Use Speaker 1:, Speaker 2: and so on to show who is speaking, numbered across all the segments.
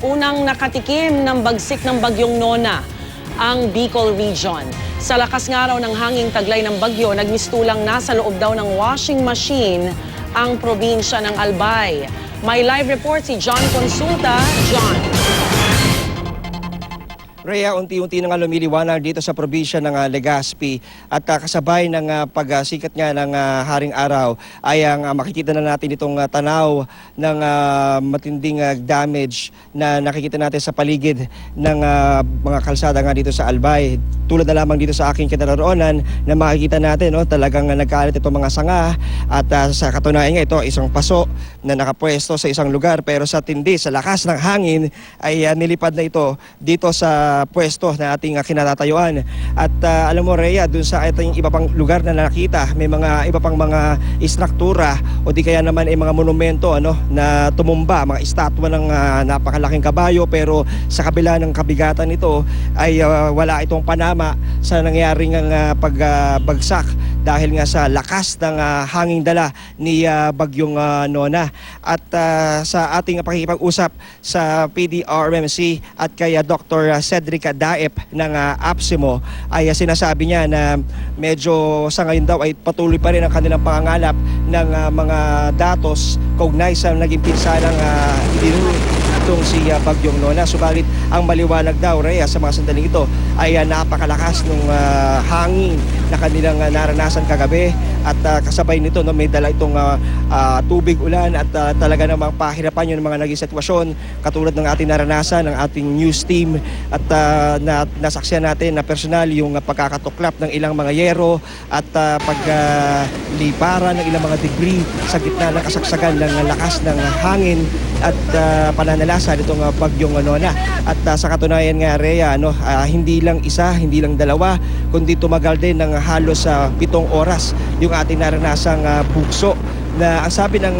Speaker 1: unang nakatikim ng bagsik ng bagyong Nona ang Bicol Region. Sa lakas nga raw ng hanging taglay ng bagyo, nagmistulang nasa loob daw ng washing machine ang probinsya ng Albay. May live report si John Consulta. John.
Speaker 2: Rhea, unti-unti na nga lumiliwanag dito sa probinsya ng Legazpi at kasabay ng pagsikat nga ng haring araw ay makikita na natin itong tanaw ng matinding damage na nakikita natin sa paligid ng mga kalsada nga dito sa Albay. Tulad na lamang dito sa aking kinaroroonan na makikita natin, talagang nagkaalat itong mga sanga at sa katunayan nga ito isang paso na nakapwesto sa isang lugar, pero sa tindi, sa lakas ng hangin ay nilipad na ito dito sa pwesto na ating kinatatayuan. At alam mo, Rhea, dun sa ating iba pang lugar na nakita, may mga iba pang mga istruktura o di kaya naman ay mga monumento na tumumba, mga estatwa ng napakalaking kabayo, pero sa kabila ng kabigatan nito ay wala itong panama sa nangyaring pagbagsak dahil nga sa lakas ng hanging dala ni Bagyong Nona. At sa ating pakikipag-usap sa PDRMC at kay Dr. Cedric Daep ng APSIMO ay sinasabi niya na medyo sa ngayon daw ay patuloy pa rin ang kanilang pangangalap ng mga datos kaugnay sa naging pinsalang idinulot itong si Bagyong Nona. Subalit ang maliwanag daw, Rhea, sa mga sandaling ito ay napakalakas ng hangin na kanilang naranasan kagabi at kasabay nito may dala itong tubig, ulan at talaga namang pahirapan yung mga naging sitwasyon katulad ng ating naranasan ng ating news team at nasaksiyan natin na personal yung pagkakatuklap ng ilang mga yero at pagliparan ng ilang mga debris sa gitna ng kasagsagan ng lakas ng hangin at pananalasa nitong Bagyong Nona. At sa katunayan nga, Rhea, hindi lang isa, hindi lang dalawa, kundi tumagal din ng halos 7 oras yung ating naranasang bugso na ang sabi ng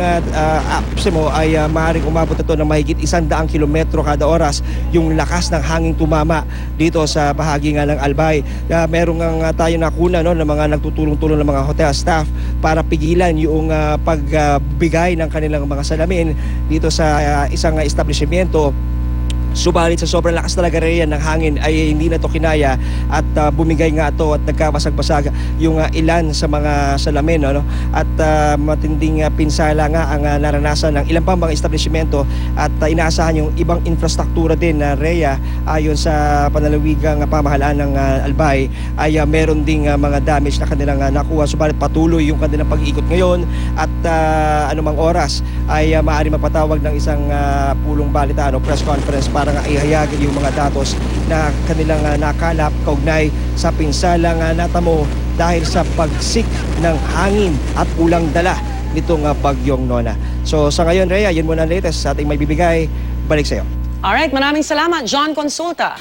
Speaker 2: APSIMO ay maaaring umabot ito ng mahigit 100 kilometro kada oras yung lakas ng hanging tumama dito sa bahagi nga ng Albay. Meron nga tayo nakuna ng mga nagtutulong-tulong ng mga hotel staff para pigilan yung pagbigay ng kanilang mga salamin dito sa isang establishmento. Subalit sa sobrang lakas talaga rin ng hangin ay hindi na to kinaya at bumigay nga ito at nagkabasag-basag yung ilan sa mga salamin at matinding pinsala nga ang naranasan ng ilang pang mga establishmento at inaasahan yung ibang infrastruktura din na Rhea ayon sa panalawigang pamahalaan ng Albay ay meron ding mga damage na kanilang nakuha. Subalit patuloy yung kanilang pag-iikot ngayon at anumang oras ay maaari mapatawag ng isang pulong balita press conference para nga ihayagin yung mga datos na kanilang nakalap kaugnay sa pinsalang natamo dahil sa pagsik ng hangin at ulang dala nitong Bagyong Nona. So sa ngayon, Rhea, yun muna ang latest sa ating may bibigay. Balik sa iyo.
Speaker 1: Alright, maraming salamat, John Consulta.